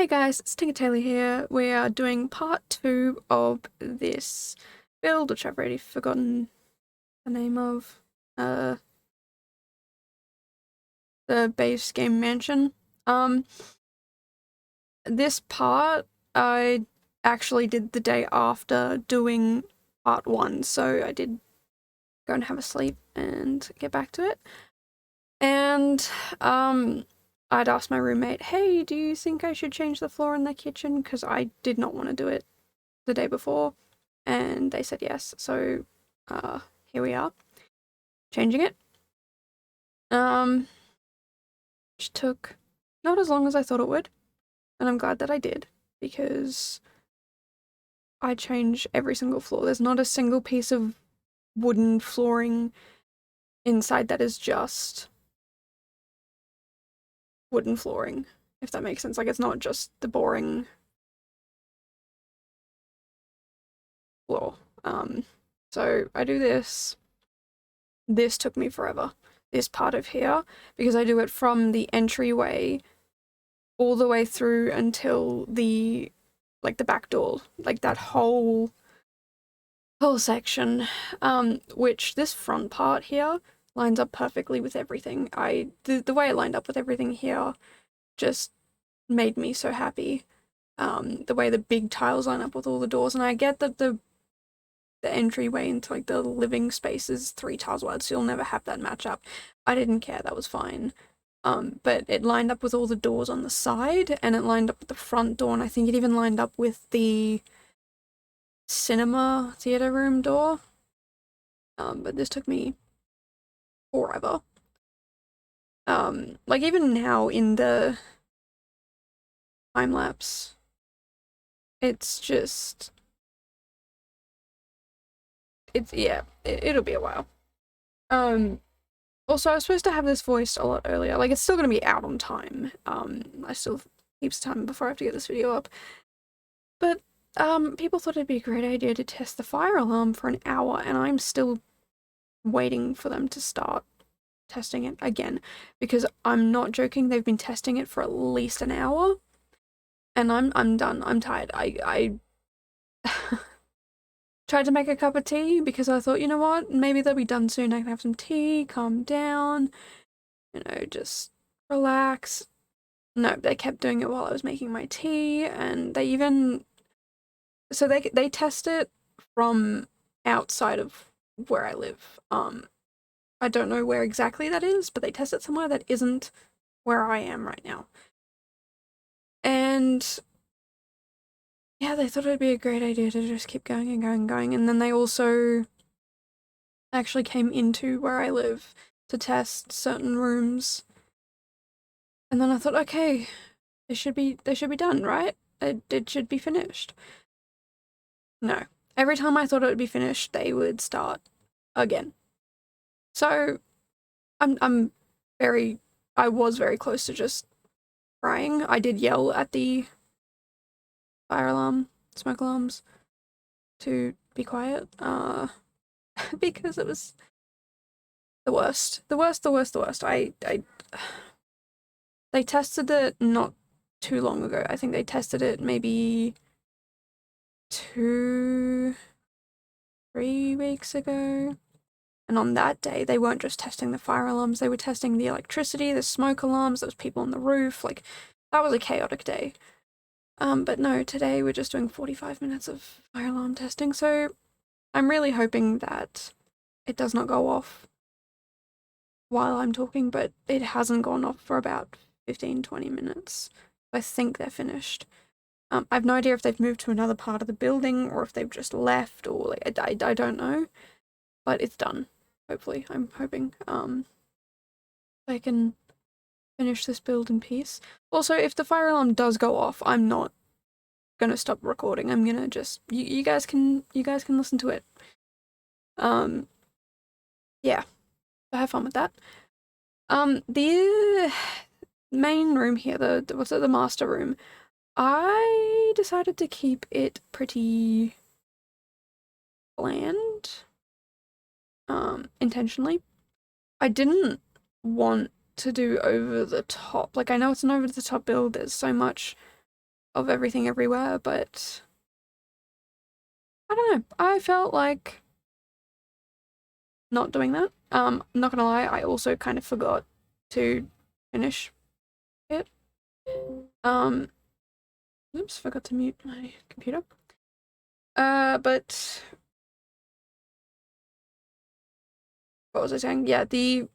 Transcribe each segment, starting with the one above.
Hey guys, it's Tinker Taylor here. We are doing part 2 of this build, which I've already forgotten the name of. The base game mansion. This part I actually did the day after doing part 1, so I did go and have a sleep and get back to it. And, I'd asked my roommate, hey, do you think I should change the floor in the kitchen? Because I did not want to do it the day before, and they said yes, so here we are, changing it. Which took not as long as I thought it would, and I'm glad that I did, because I change every single floor. There's not a single piece of wooden flooring inside that is just wooden flooring, if that makes sense. Like, it's not just the boring floor. So I do this. This took me forever, this part of here, because I do it from the entryway all the way through until the back door, like that whole section, which this front part here lines up perfectly with everything. The way it lined up with everything here just made me so happy. The way the big tiles line up with all the doors, and I get that the entryway into like the living space is 3 tiles wide, so you'll never have that match up. I didn't care, that was fine. But it lined up with all the doors on the side, and it lined up with the front door, and I think it even lined up with the cinema theater room door. But this took me forever. Like even now in the time lapse, it's just it'll be a while. Also, I was supposed to have this voiced a lot earlier. Like, it's still gonna be out on time. I still have heaps of time before I have to get this video up. But, people thought it'd be a great idea to test the fire alarm for an hour, and I'm still waiting for them to start testing it again. Because I'm not joking, they've been testing it for at least an hour. And I'm done. I'm tired. I tried to make a cup of tea because I thought, you know what, maybe they'll be done soon. I can have some tea, calm down, just relax. No, they kept doing it while I was making my tea, and they even so they test it from outside of where I live. I don't know where exactly that is, but they test it somewhere that isn't where I am right now. And yeah, they thought it'd be a great idea to just keep going and going and going. And then they also actually came into where I live to test certain rooms. And then I thought, okay, they should be done, right? It should be finished. No. Every time I thought it would be finished, they would start again. So I was very close to just crying. I did yell at the fire alarm, smoke alarms, to be quiet, because it was the worst. The worst. They tested it not too long ago. I think they tested it maybe 2-3 weeks ago. And on that day, they weren't just testing the fire alarms, they were testing the electricity, the smoke alarms, there was people on the roof, like, that was a chaotic day. But no, today we're just doing 45 minutes of fire alarm testing, so I'm really hoping that it does not go off while I'm talking, but it hasn't gone off for about 15-20 minutes. I think they're finished. I've no idea if they've moved to another part of the building or if they've just left, or like, I don't know, but it's done. Hopefully, I'm hoping I can finish this build in peace. Also, if the fire alarm does go off, I'm not gonna stop recording. I'm gonna just you guys can listen to it. Yeah, so have fun with that. The main room here, the master room, I decided to keep it pretty bland. Intentionally. I didn't want to do over the top. Like, I know it's an over the top build, there's so much of everything everywhere, but I don't know. I felt like not doing that. Not gonna lie, I also kind of forgot to finish it. Oops, forgot to mute my computer. But what was I saying? Yeah, this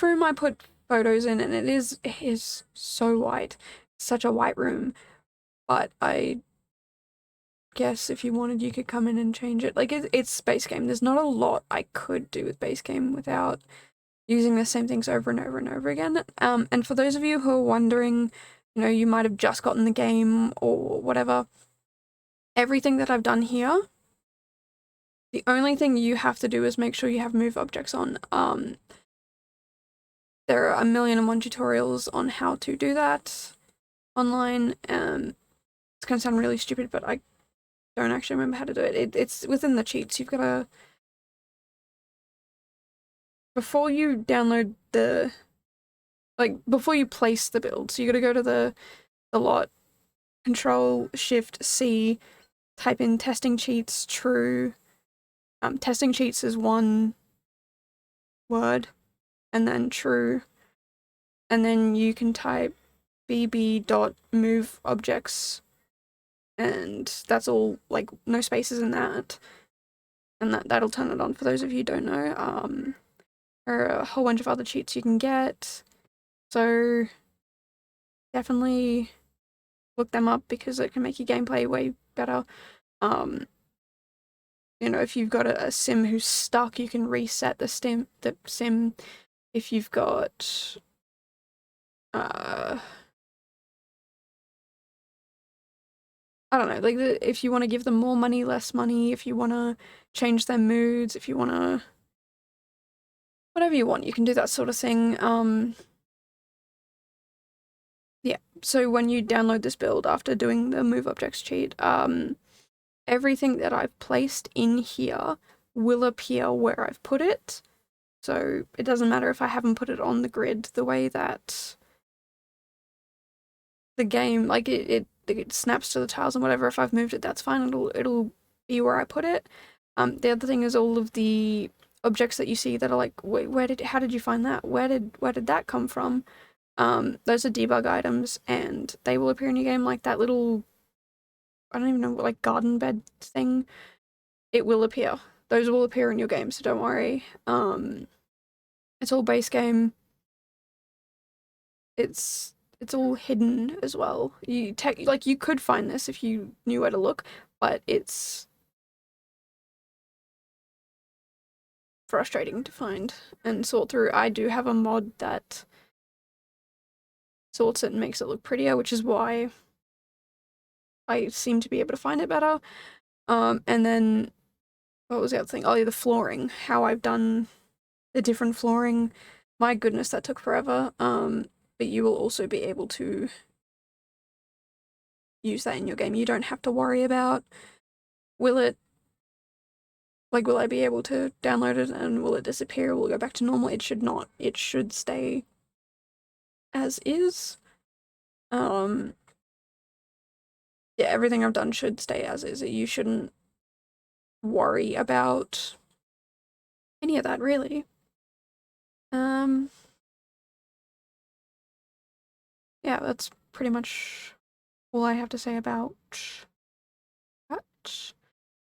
room I put photos in, and it is so white. Such a white room. But I guess if you wanted, you could come in and change it. Like, it's base game. There's not a lot I could do with base game without using the same things over and over and over again. And for those of you who are wondering, you know, you might have just gotten the game or whatever, everything that I've done here, the only thing you have to do is make sure you have move objects on. There are a million and one tutorials on how to do that online. It's gonna sound really stupid, but I don't actually remember how to do it. It's within the cheats. You've got to, before you download the, before you place the build, so you got to go to the lot, Control Shift C, type in testing cheats true. Testing cheats is one word, and then true, and then you can type bb.move objects, and that's all, like, no spaces in that, and that'll turn it on for those of you who don't know. There are a whole bunch of other cheats you can get, so definitely look them up because it can make your gameplay way better. You know, if you've got a sim who's stuck, you can reset the sim. If you've got I don't know, like, if you want to give them more money, less money, if you want to change their moods, if you want to, whatever you want, you can do that sort of thing. Yeah, so when you download this build after doing the move objects cheat, everything that I've placed in here will appear where I've put it. So it doesn't matter if I haven't put it on the grid the way that the game, like, it snaps to the tiles and whatever. If I've moved it, that's fine. It'll be where I put it. The other thing is all of the objects that you see that are like, wait, how did you find that? Where did that come from? Those are debug items, and they will appear in your game, like that little, I don't even know, like, garden bed thing. It will appear. Those will appear in your game, so don't worry. It's all base game. It's all hidden as well. You could find this if you knew where to look, but it's frustrating to find and sort through. I do have a mod that sorts it and makes it look prettier, which is why I seem to be able to find it better. And then, what was the other thing? Oh yeah, the flooring. How I've done the different flooring. My goodness, that took forever. But you will also be able to use that in your game. You don't have to worry about, will I be able to download it and will it disappear? Will it go back to normal? It should not. It should stay as is. Yeah, everything I've done should stay as is. You shouldn't worry about any of that, really. Yeah, that's pretty much all I have to say about that.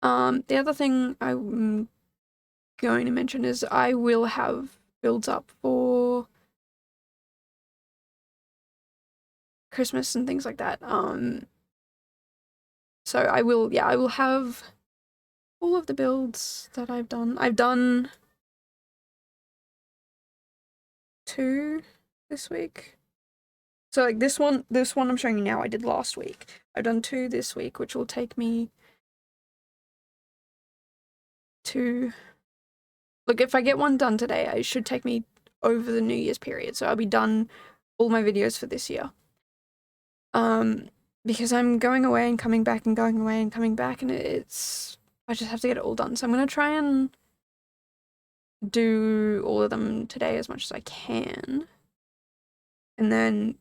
The other thing I'm going to mention is I will have builds up for Christmas and things like that. So I will have all of the builds that I've done. I've done 2 this week. So, like, this one I'm showing you now, I did last week. I've done 2 this week, which will take me to, look, if I get one done today, it should take me over the New Year's period. So I'll be done all my videos for this year. Because I'm going away and coming back and going away and coming back, and I just have to get it all done. So I'm gonna try and do all of them today as much as I can. And then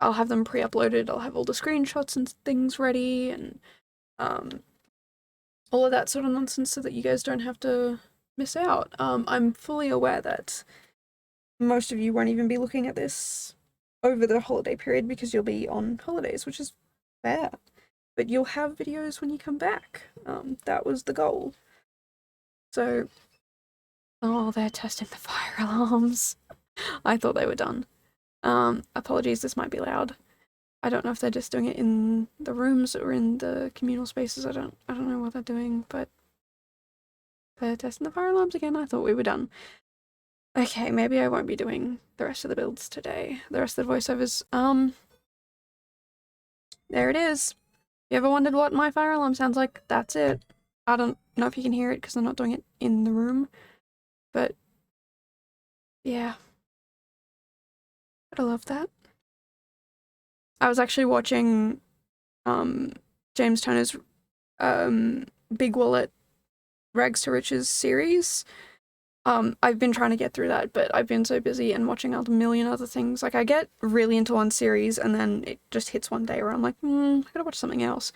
I'll have them pre-uploaded. I'll have all the screenshots and things ready, and all of that sort of nonsense so that you guys don't have to miss out. I'm fully aware that most of you won't even be looking at this over the holiday period because you'll be on holidays, which is fair. But you'll have videos when you come back. That was the goal. So, oh, they're testing the fire alarms. I thought they were done. Apologies, this might be loud. I don't know if they're just doing it in the rooms or in the communal spaces. I don't know what they're doing, but they're testing the fire alarms again. I thought we were done. Okay, maybe I won't be doing the rest of the builds today. The rest of the voiceovers. There it is. You ever wondered what my fire alarm sounds like? That's it. I don't know if you can hear it because I'm not doing it in the room, but yeah. I love that. I was actually watching James Turner's Big Wallet Rags to Riches series. I've been trying to get through that, but I've been so busy and watching a million other things. Like, I get really into one series and then it just hits one day where I'm like, I gotta watch something else.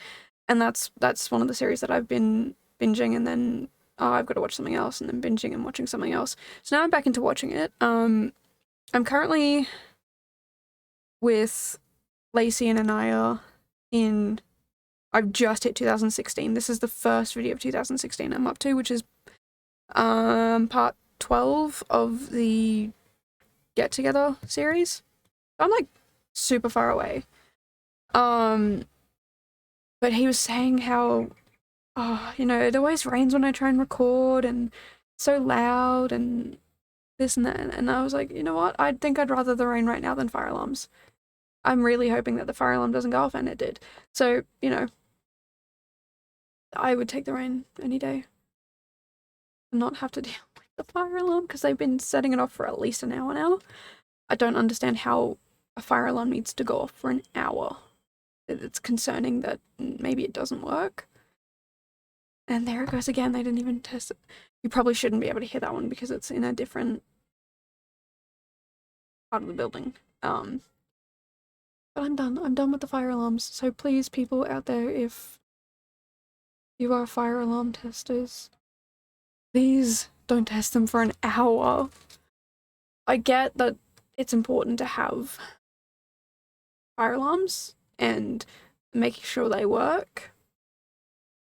And that's one of the series that I've been binging, and then I've got to watch something else, and then binging and watching something else. So now I'm back into watching it. I'm currently with Lacey and Anaya in... I've just hit 2016. This is the first video of 2016 I'm up to, which is part 12 of the Get Together series. I'm like super far away. But he was saying how, you know, it always rains when I try and record, and so loud and this and that. And I was like, you know what? I think I'd rather the rain right now than fire alarms. I'm really hoping that the fire alarm doesn't go off, and it did. So, you know, I would take the rain any day and not have to deal with the fire alarm, because they've been setting it off for at least an hour now. I don't understand how a fire alarm needs to go off for an hour. It's concerning that maybe it doesn't work. And there it goes again. They didn't even test it. You probably shouldn't be able to hear that one because it's in a different part of the building. But I'm done. I'm done with the fire alarms. So please, people out there, if you are fire alarm testers, please don't test them for an hour. I get that it's important to have fire alarms and making sure they work,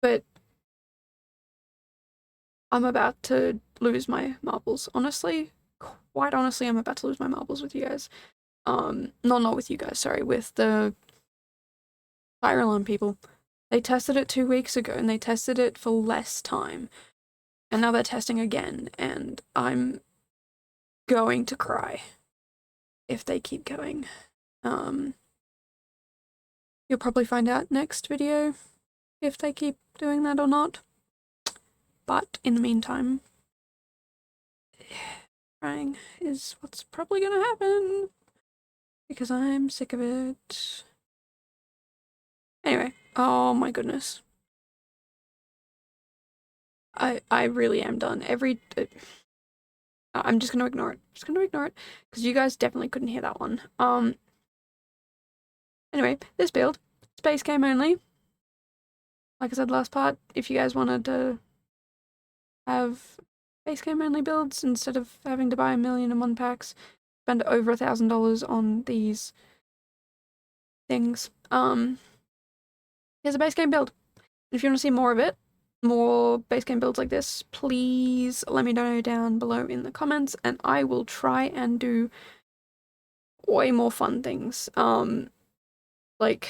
but I'm about to lose my marbles. Honestly, quite honestly, I'm about to lose my marbles with you guys. Not with you guys, sorry, with the fire alarm people. They tested it 2 weeks ago, and they tested it for less time. And now they're testing again, and I'm going to cry if they keep going. You'll probably find out next video if they keep doing that or not. But in the meantime, crying is what's probably gonna happen, because I'm sick of it. Anyway, oh my goodness. I really am done. I'm just gonna ignore it. Just gonna ignore it, because you guys definitely couldn't hear that one. Anyway, this build, space game only. Like I said last part, if you guys wanted to have base game only builds instead of having to buy 1,000,001 packs, spend over $1,000 on these things. Here's a base game build. If you want to see more of it, more base game builds like this, please let me know down below in the comments, and I will try and do way more fun things. Like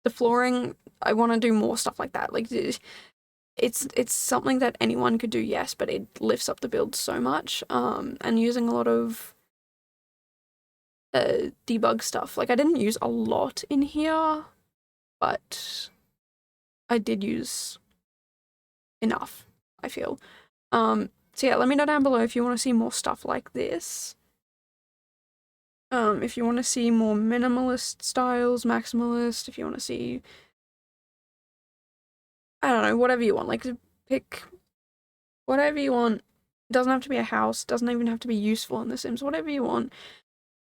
the flooring, I want to do more stuff like that. Like, it's something that anyone could do, yes, but it lifts up the build so much. And using a lot of debug stuff. Like, I didn't use a lot in here, but I did use enough, I feel. So yeah, let me know down below if you want to see more stuff like this. If you want to see more minimalist styles, maximalist, if you want to see, I don't know, whatever you want. Like, pick whatever you want. It doesn't have to be a house, doesn't even have to be useful in The Sims, whatever you want.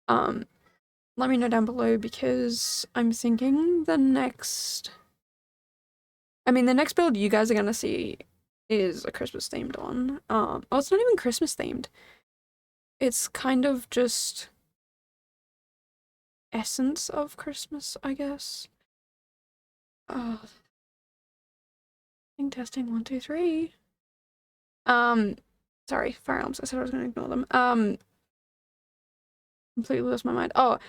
Let let me know down below, because I'm thinking the next build you guys are gonna see is a Christmas themed one. Oh, it's not even Christmas themed. It's kind of just essence of Christmas, I guess. Testing 1, 2, 3. Sorry, fire alarms. I said I was gonna ignore them. Completely lost my mind. Oh,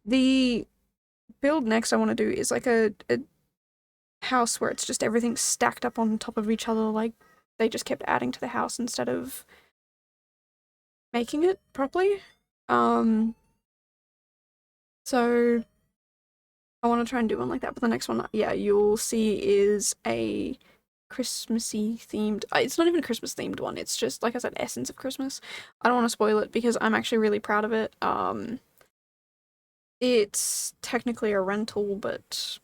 the build next I want to do is like a house where it's just everything stacked up on top of each other, like they just kept adding to the house instead of making it properly. So I want to try and do one like that, but the next one, yeah, you'll see is a Christmassy themed. It's not even a Christmas themed one. It's just, like I said, essence of Christmas. I don't want to spoil it because I'm actually really proud of it. It's technically a rental, but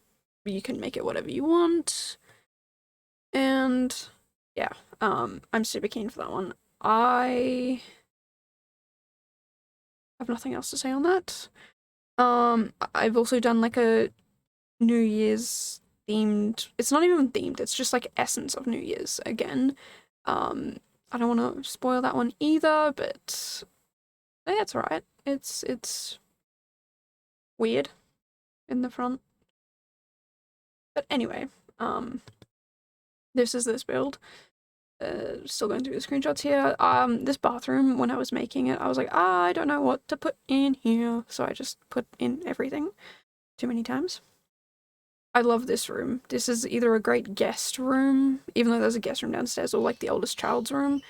you can make it whatever you want. And yeah, I'm super keen for that one. I have nothing else to say on that. I've also done like a New Year's themed, it's not even themed, it's just like essence of New Year's again. I don't want to spoil that one either, but yeah, it's alright. It's weird in the front. But anyway, this is this build. Still going through the screenshots here. This bathroom, when I was making it, I was like, I don't know what to put in here, so I just put in everything too many times. I love this room. This is either a great guest room, even though there's a guest room downstairs, or like the oldest child's room.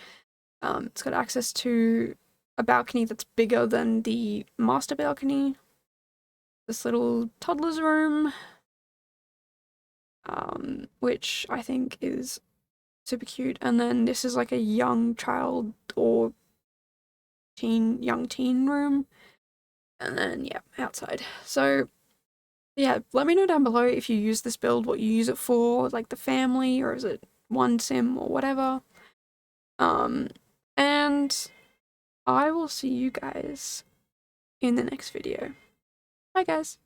It's got access to a balcony that's bigger than the master balcony. This little toddler's room, which I think is super cute. And then this is like a young child or young teen room. And then, yeah, outside. So, yeah, let me know down below if you use this build, what you use it for, like the family, or is it one sim or whatever. And I will see you guys in the next video. Bye, guys.